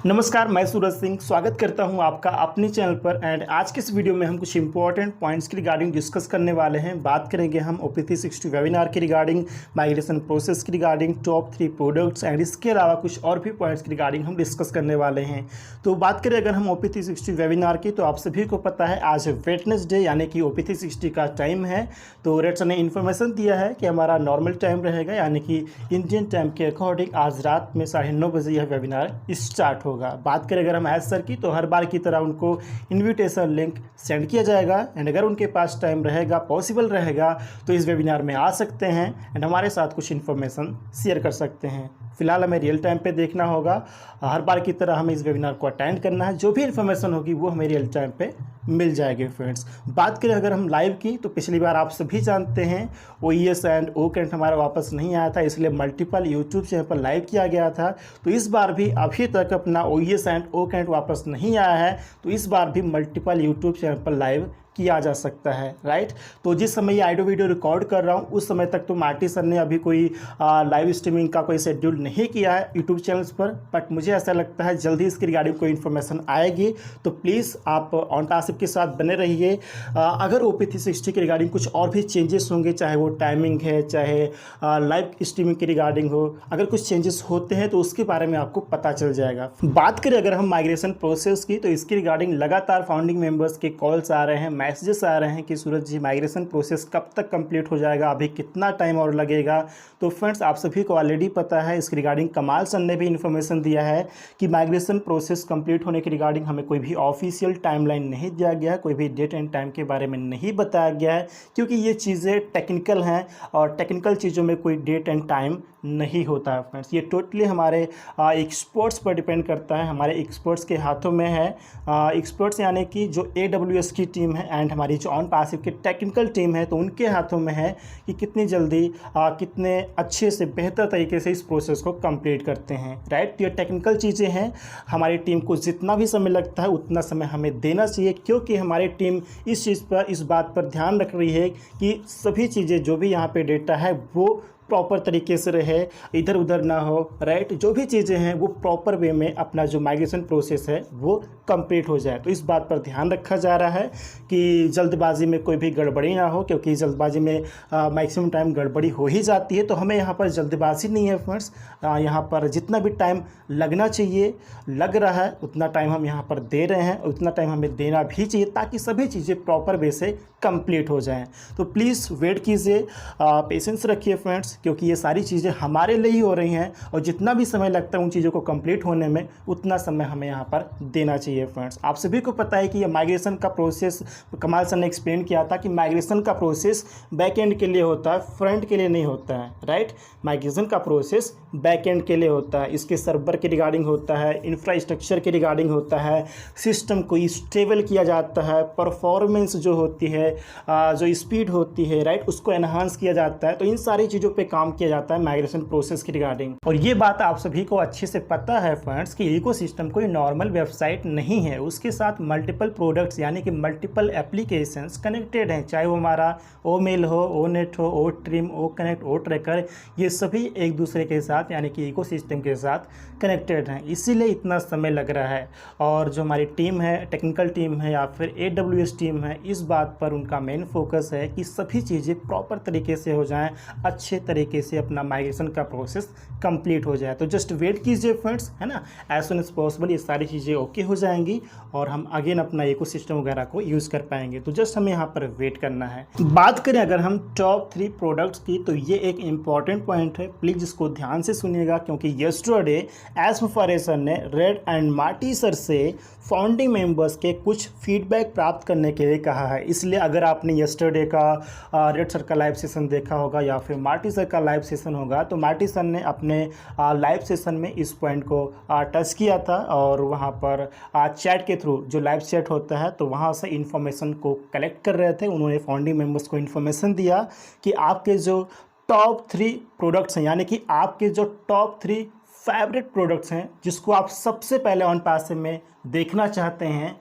नमस्कार, मैं सूरज सिंह स्वागत करता हूं आपका अपने चैनल पर। एंड आज के इस वीडियो में हम कुछ इंपॉर्टेंट पॉइंट्स के रिगार्डिंग डिस्कस करने वाले हैं। बात करेंगे हम OP360 वेबिनार के रिगार्डिंग, माइग्रेशन प्रोसेस की रिगार्डिंग, टॉप 3 प्रोडक्ट्स एंड इसके अलावा कुछ और भी पॉइंट्स की रिगार्डिंग हम डिस्कस करने वाले हैं। तो बात करें अगर हम OP360 वेबिनार की, तो आप सभी को पता है आज वेडनेसडे यानी कि OP360 का टाइम है। तो रेड सर ने इन्फॉर्मेशन दिया है कि हमारा नॉर्मल टाइम रहेगा यानी कि इंडियन टाइम के अकॉर्डिंग आज रात में 9:30 बजे यह वेबिनार स्टार्ट होगा। बात करें अगर हम एज सर की, तो हर बार की तरह उनको इनविटेशन लिंक सेंड किया जाएगा एंड अगर उनके पास टाइम रहेगा, पॉसिबल रहेगा, तो इस वेबिनार में आ सकते हैं एंड हमारे साथ कुछ इन्फॉर्मेशन शेयर कर सकते हैं। फिलहाल हमें रियल टाइम पे देखना होगा, हर बार की तरह हमें इस वेबिनार को अटेंड करना है। जो भी इन्फॉर्मेशन होगी वो हमें रियल टाइम पे मिल जाएगी फ्रेंड्स। बात करें अगर हम लाइव की, तो पिछली बार आप सभी जानते हैं OES एंड OCANT हमारा वापस नहीं आया था, इसलिए मल्टीपल यूट्यूब चैनल पर लाइव किया गया था। तो इस बार भी अभी तक अपना OES एंड OCANT वापस नहीं आया है, तो इस बार भी मल्टीपल यूट्यूब चैनल पर लाइव किया जा सकता है, राइट। तो जिस समय ये ऑडियो वीडियो रिकॉर्ड कर रहा हूँ उस समय तक तो मार्टी सर ने अभी कोई लाइव स्ट्रीमिंग का कोई शेड्यूल नहीं किया है यूट्यूब चैनल्स पर, बट मुझे ऐसा लगता है जल्दी इसकी रिगार्डिंग कोई इन्फॉर्मेशन आएगी। तो प्लीज़ आप ऑन टास्क के साथ बने रहिए। अगर OP360 के रिगार्डिंग कुछ और भी चेंजेस होंगे, चाहे वो टाइमिंग है, चाहे लाइव स्ट्रीमिंग की रिगार्डिंग हो, अगर कुछ चेंजेस होते हैं तो उसके बारे में आपको पता चल जाएगा। बात करें अगर हम माइग्रेशन प्रोसेस की, तो इसकी रिगार्डिंग लगातार फाउंडिंग मेंबर्स के कॉल्स आ रहे हैं, मैसेजेस आ रहे हैं कि सूरज जी माइग्रेशन प्रोसेस कब तक कंप्लीट हो जाएगा, अभी कितना टाइम और लगेगा। तो फ्रेंड्स आप सभी को ऑलरेडी पता है, इसके रिगार्डिंग कमाल सर ने भी इन्फॉर्मेशन दिया है कि माइग्रेशन प्रोसेस कंप्लीट होने के रिगार्डिंग हमें कोई भी ऑफिशियल टाइमलाइन नहीं दिया गया है, कोई भी डेट एंड टाइम के बारे में नहीं बताया गया है, क्योंकि ये चीज़ें टेक्निकल हैं और टेक्निकल चीज़ों में कोई डेट एंड टाइम नहीं होता है फ्रेंड्स। ये टोटली हमारे एक्सपर्ट्स पर डिपेंड करता है, हमारे एक्सपर्ट्स के हाथों में है। एक्सपर्ट्स यानी कि जो AWS की टीम है एंड हमारी जो ऑन पासिव की टेक्निकल टीम है, तो उनके हाथों में है कि कितनी जल्दी कितने अच्छे से बेहतर तरीके से इस प्रोसेस को कंप्लीट करते हैं, राइट। ये टेक्निकल चीज़ें हैं, हमारी टीम को जितना भी समय लगता है उतना समय हमें देना चाहिए, क्योंकि हमारी टीम इस चीज़ पर, इस बात पर ध्यान रख रही है कि सभी चीज़ें जो भी यहाँ पे डेटा है वो प्रॉपर तरीके से रहे, इधर उधर ना हो, राइट। जो भी चीज़ें हैं वो प्रॉपर वे में अपना जो माइग्रेशन प्रोसेस है वो कंप्लीट हो जाए। तो इस बात पर ध्यान रखा जा रहा है कि जल्दबाजी में कोई भी गड़बड़ी ना हो, क्योंकि जल्दबाजी में मैक्सिमम टाइम गड़बड़ी हो ही जाती है। तो हमें यहाँ पर जल्दबाजी नहीं है फ्रेंड्स, यहाँ पर जितना भी टाइम लगना चाहिए लग रहा है, उतना टाइम हम यहाँ पर दे रहे हैं, उतना टाइम हमें देना भी चाहिए ताकि सभी चीज़ें प्रॉपर वे से कंप्लीट हो जाएं। तो प्लीज़ वेट कीजिए, पेशेंस रखिए फ्रेंड्स, क्योंकि ये सारी चीज़ें हमारे लिए ही हो रही हैं और जितना भी समय लगता है उन चीज़ों को कंप्लीट होने में उतना समय हमें यहाँ पर देना चाहिए फ्रेंड्स। आप सभी को पता है कि ये माइग्रेशन का प्रोसेस, कमाल सर ने एक्सप्लेन किया था कि माइग्रेशन का प्रोसेस बैक एंड के लिए होता है, फ्रंट के लिए नहीं होता है, राइट। माइग्रेशन का प्रोसेस बैक एंड के लिए होता है, इसके सर्वर के रिगार्डिंग होता है, इंफ्रास्ट्रक्चर के रिगार्डिंग होता है, सिस्टम को स्टेबल किया जाता है, परफॉर्मेंस जो होती है, जो स्पीड होती है, राइट, उसको एनहांस किया जाता है। तो इन सारी चीज़ों पे काम किया जाता है माइग्रेशन प्रोसेस की रिगार्डिंग। और ये बात आप सभी को अच्छे से पता है फ्रेंड्स कि इकोसिस्टम कोई नॉर्मल वेबसाइट नहीं है, उसके साथ मल्टीपल प्रोडक्ट्स यानी कि मल्टीपल एप्लीकेशंस कनेक्टेड हैं, चाहे वो हमारा OMail हो, ONet हो, OTrim, OConnect, OTracker, ये सभी एक दूसरे के साथ यानी कि इकोसिस्टम के साथ कनेक्टेड हैं, इसीलिए इतना समय लग रहा है। और जो हमारी टीम है, टेक्निकल टीम है या फिर AWS टीम है, इस बात पर उनका मेन फोकस है कि सभी चीज़ें प्रॉपर तरीके से हो जाएं, अच्छे तरीके से अपना माइग्रेशन का प्रोसेस कंप्लीट हो जाए। तो जस्ट वेट कीजिए फ्रेंड्स, है ना, एज सुन एज पॉसिबल ये सारी चीज़ें ओके हो जाएंगी और हम अगेन अपना इकोसिस्टम वगैरह को यूज़ कर पाएंगे। तो जस्ट हमें यहाँ पर वेट करना है। बात करें अगर हम टॉप 3 प्रोडक्ट्स की, तो ये एक इंपॉर्टेंट पॉइंट है, प्लीज़ इसको ध्यान से सुनिएगा, क्योंकि यस्टरडे एज मुफारेसर ने रेड एंड मार्टी सर से फाउंडिंग मेंबर्स के कुछ फीडबैक प्राप्त करने के लिए कहा है। इसलिए अगर आपने यस्टरडे का रेड सर का लाइव सेशन देखा होगा या फिर मार्टी सर का लाइव सेशन होगा, तो मार्टी सर ने अपने लाइव सेशन में इस पॉइंट को टच किया था और वहाँ पर चैट के थ्रू, जो लाइव चैट होता है, तो वहाँ से इन्फॉर्मेशन को कलेक्ट कर रहे थे। उन्होंने फाउंडिंग मेंबर्स को इन्फॉर्मेशन दिया कि आपके जो टॉप 3 प्रोडक्ट्स हैं, यानी कि आपके जो टॉप 3 फेवरेट प्रोडक्ट्स हैं जिसको आप सबसे पहले ऑन पासिव में देखना चाहते हैं,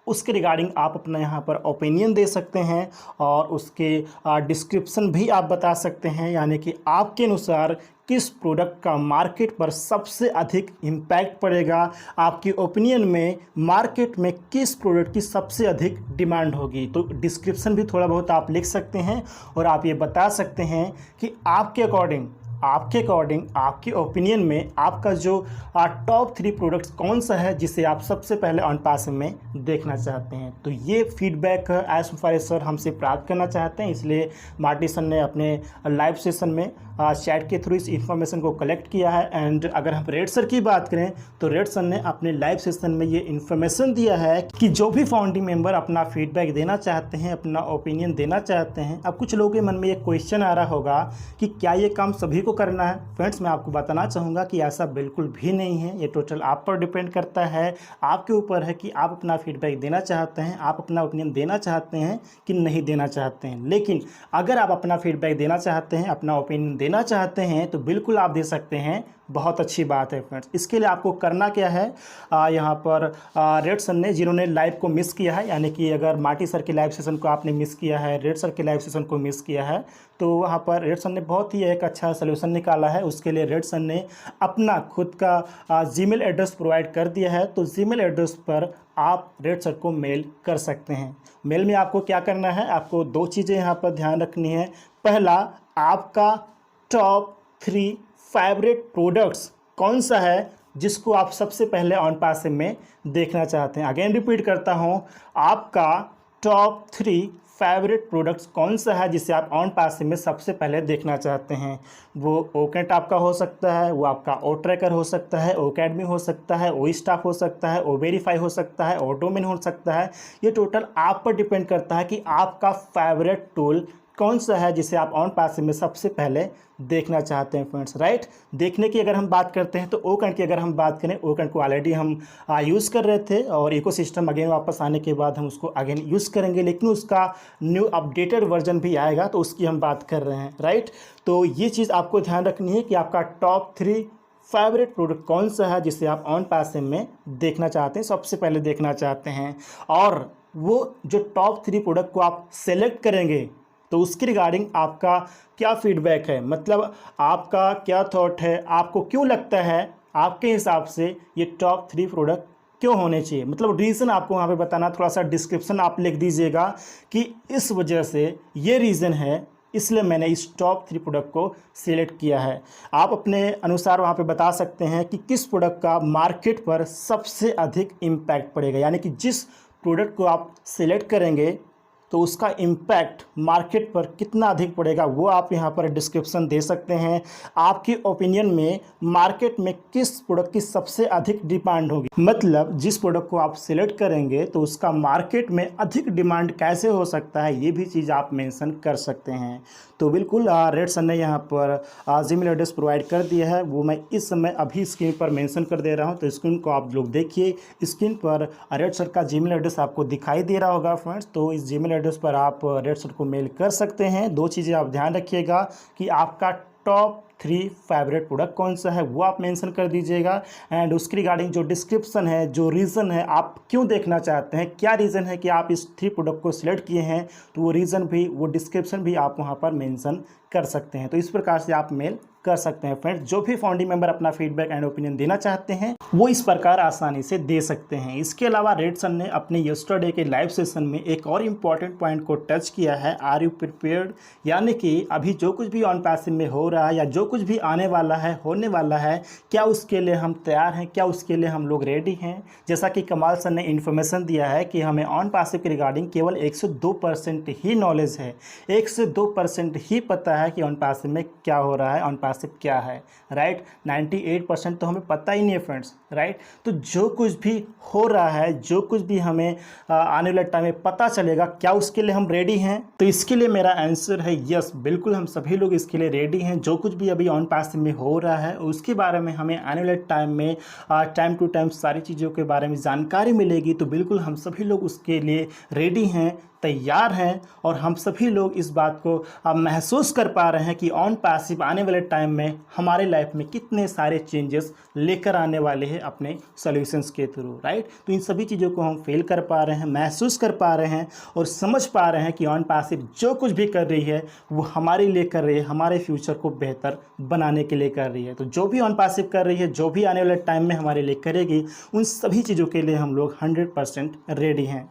उसके रिगार्डिंग आप अपना यहाँ पर ओपिनियन दे सकते हैं और उसके डिस्क्रिप्शन भी आप बता सकते हैं, यानी कि आपके अनुसार किस प्रोडक्ट का मार्केट पर सबसे अधिक इम्पैक्ट पड़ेगा, आपकी ओपिनियन में मार्केट में किस प्रोडक्ट की सबसे अधिक डिमांड होगी। तो डिस्क्रिप्शन भी थोड़ा बहुत आप लिख सकते हैं और आप ये बता सकते हैं कि आपके अकॉर्डिंग आपके ओपिनियन में आपका जो टॉप 3 प्रोडक्ट्स कौन सा है जिसे आप सबसे पहले ऑन पास में देखना चाहते हैं। तो ये फीडबैक एज फार सर हमसे प्राप्त करना चाहते हैं, इसलिए मार्टी सर ने अपने लाइव सेशन में चैट के थ्रू इस इन्फॉर्मेशन को कलेक्ट किया है। एंड अगर हम रेड सर की बात करें तो रेड सर ने अपने लाइव सेशन में ये इन्फॉर्मेशन दिया है कि जो भी फाउंडिंग मेंबर अपना फीडबैक देना चाहते हैं, अपना ओपिनियन देना चाहते हैं। अब कुछ लोगों के मन में ये क्वेश्चन आ रहा होगा कि क्या ये काम सभी को करना है। फ्रेंड्स, मैं आपको बताना चाहूँगा कि ऐसा बिल्कुल भी नहीं है। ये टोटल आप पर डिपेंड करता है, आपके ऊपर है कि आप अपना फीडबैक देना चाहते हैं, आप अपना ओपिनियन देना चाहते हैं कि नहीं देना चाहते हैं। लेकिन अगर आप अपना फीडबैक देना चाहते हैं, अपना ओपिनियन देना चाहते हैं तो बिल्कुल आप दे सकते हैं। बहुत अच्छी बात है फ्रेंड्स। इसके लिए आपको करना क्या है, यहाँ पर रेड सर ने जिन्होंने लाइव को मिस किया है, यानी कि अगर मार्टी सर के लाइव सेशन को आपने मिस किया है, रेड सर के लाइव सेशन को मिस किया है, तो वहाँ पर रेड सर ने बहुत ही एक अच्छा सोल्यूशन निकाला है। उसके लिए रेड सर ने अपना खुद का जीमेल एड्रेस प्रोवाइड कर दिया है। तो जीमेल एड्रेस पर आप रेड सर को मेल कर सकते हैं। मेल में आपको क्या करना है, आपको 2 चीज़ें यहाँ पर ध्यान रखनी है। पहला, आपका टॉप 3 फेवरेट प्रोडक्ट्स कौन सा है जिसको आप सबसे पहले ऑन पास में देखना चाहते हैं। अगेन रिपीट करता हूं, आपका टॉप 3 फेवरेट प्रोडक्ट्स कौन सा है जिसे आप ऑन पास में सबसे पहले देखना चाहते हैं। वो ओकेट आपका हो सकता है, वो आपका ओ ट्रैकर हो सकता है, ओ अकेडमी हो सकता है, ओ स्टाफ हो सकता है, ओ वेरीफाई हो सकता है, ओ डोमेन हो सकता है। ये टोटल आप पर डिपेंड करता है कि आपका फेवरेट टूल कौन सा है जिसे आप ऑन पास में सबसे पहले देखना चाहते हैं फ्रेंड्स, राइट। देखने की अगर हम बात करते हैं तो ओकैंट की अगर हम बात करें, ओकैंट को ऑलरेडी हम यूज़ कर रहे थे और इकोसिस्टम अगेन वापस आने के बाद हम उसको अगेन यूज़ करेंगे, लेकिन उसका न्यू अपडेटेड वर्जन भी आएगा तो उसकी हम बात कर रहे हैं, राइट। तो ये चीज़ आपको ध्यान रखनी है कि आपका टॉप 3 फेवरेट प्रोडक्ट कौन सा है जिसे आप ऑन पास में देखना चाहते हैं, सबसे पहले देखना चाहते हैं। और वो जो टॉप 3 प्रोडक्ट को आप सेलेक्ट करेंगे तो उसकी रिगार्डिंग आपका क्या फीडबैक है, मतलब आपका क्या थॉट है, आपको क्यों लगता है आपके हिसाब से ये टॉप 3 प्रोडक्ट क्यों होने चाहिए, मतलब रीज़न आपको वहाँ पे बताना। थोड़ा सा डिस्क्रिप्शन आप लिख दीजिएगा कि इस वजह से ये रीज़न है, इसलिए मैंने इस टॉप 3 प्रोडक्ट को सिलेक्ट किया है। आप अपने अनुसार वहाँ पे बता सकते हैं कि किस प्रोडक्ट का मार्केट पर सबसे अधिक इम्पैक्ट पड़ेगा, यानी कि जिस प्रोडक्ट को आप सिलेक्ट करेंगे तो उसका इम्पैक्ट मार्केट पर कितना अधिक पड़ेगा वो आप यहाँ पर डिस्क्रिप्शन दे सकते हैं। आपकी ओपिनियन में मार्केट में किस प्रोडक्ट की सबसे अधिक डिमांड होगी, मतलब जिस प्रोडक्ट को आप सिलेक्ट करेंगे तो उसका मार्केट में अधिक डिमांड कैसे हो सकता है, ये भी चीज़ आप मेंशन कर सकते हैं। तो बिल्कुल रेड सर ने यहाँ पर जीमेल एड्रेस प्रोवाइड कर दिया है, वो मैं इस समय अभी स्क्रीन पर मेंशन कर दे रहा हूँ। तो स्क्रीन को आप लोग देखिए, स्क्रीन पर रेड सर का जीमेल एड्रेस आपको दिखाई दे रहा होगा फ्रेंड्स। तो इस जीमेल एड्रेस पर आप रेड सर को मेल कर सकते हैं। 2 चीज़ें आप ध्यान रखिएगा कि आपका टॉप 3 फेवरेट प्रोडक्ट कौन सा है वो आप मेंशन कर दीजिएगा। एंड उसकी रिगार्डिंग जो डिस्क्रिप्शन है, जो रीज़न है आप क्यों देखना चाहते हैं, क्या रीज़न है कि आप इस 3 प्रोडक्ट को सिलेक्ट किए हैं, तो वो रीज़न भी, वो डिस्क्रिप्शन भी आप वहाँ पर मेंशन कर सकते हैं। तो इस प्रकार से आप मेल कर सकते हैं फ्रेंड्स। जो भी फाउंडिंग मेंबर अपना फीडबैक एंड ओपिनियन देना चाहते हैं वो इस प्रकार आसानी से दे सकते हैं। इसके अलावा रेड सर ने अपने यस्टरडे के लाइव सेशन में एक और इम्पॉर्टेंट पॉइंट को टच किया है, आर यू प्रिपेयर्ड, यानी कि अभी जो कुछ भी ऑन पैसिव में हो रहा है या जो कुछ भी आने वाला है, होने वाला है, क्या उसके लिए हम तैयार हैं, क्या उसके लिए हम लोग रेडी हैं। जैसा कि कमाल सर ने इन्फॉर्मेशन दिया है कि हमें ऑन पैसिव के रिगार्डिंग केवल 102% ही नॉलेज है, 102% ही पता है कि ऑन पैसिव में क्या हो रहा है, ऑन पैसिव क्या है, राइट। 98% तो हमें पता ही नहीं है फ्रेंड्स, राइट। तो जो कुछ भी हो रहा है, जो कुछ भी हमें आने वाले टाइम में पता चलेगा, क्या उसके लिए हम रेडी हैं। तो इसके लिए मेरा आंसर है यस, बिल्कुल हम सभी लोग इसके लिए रेडी हैं। जो कुछ भी अभी ऑन पैसिव में हो रहा है, उसके बारे में हमें आने वाले टाइम में टाइम टू टाइम सारी चीज़ों के बारे में जानकारी मिलेगी। तो बिल्कुल हम सभी लोग उसके लिए रेडी हैं, तैयार हैं, और हम सभी लोग इस बात को अब महसूस कर पा रहे हैं कि ऑन पैसिव आने वाले टाइम में हमारे लाइफ में कितने सारे चेंजेस लेकर आने वाले हैं अपने सॉल्यूशंस के थ्रू, राइट। तो इन सभी चीज़ों को हम फील कर पा रहे हैं, महसूस कर पा रहे हैं और समझ पा रहे हैं कि ऑन पैसिव जो कुछ भी कर रही है वो हमारे लिए कर रही है, हमारे फ्यूचर को बेहतर बनाने के लिए कर रही है। तो जो भी ऑन पैसिव कर रही है, जो भी आने वाले टाइम में हमारे लिए करेगी, उन सभी चीज़ों के लिए हम लोग 100% रेडी हैं।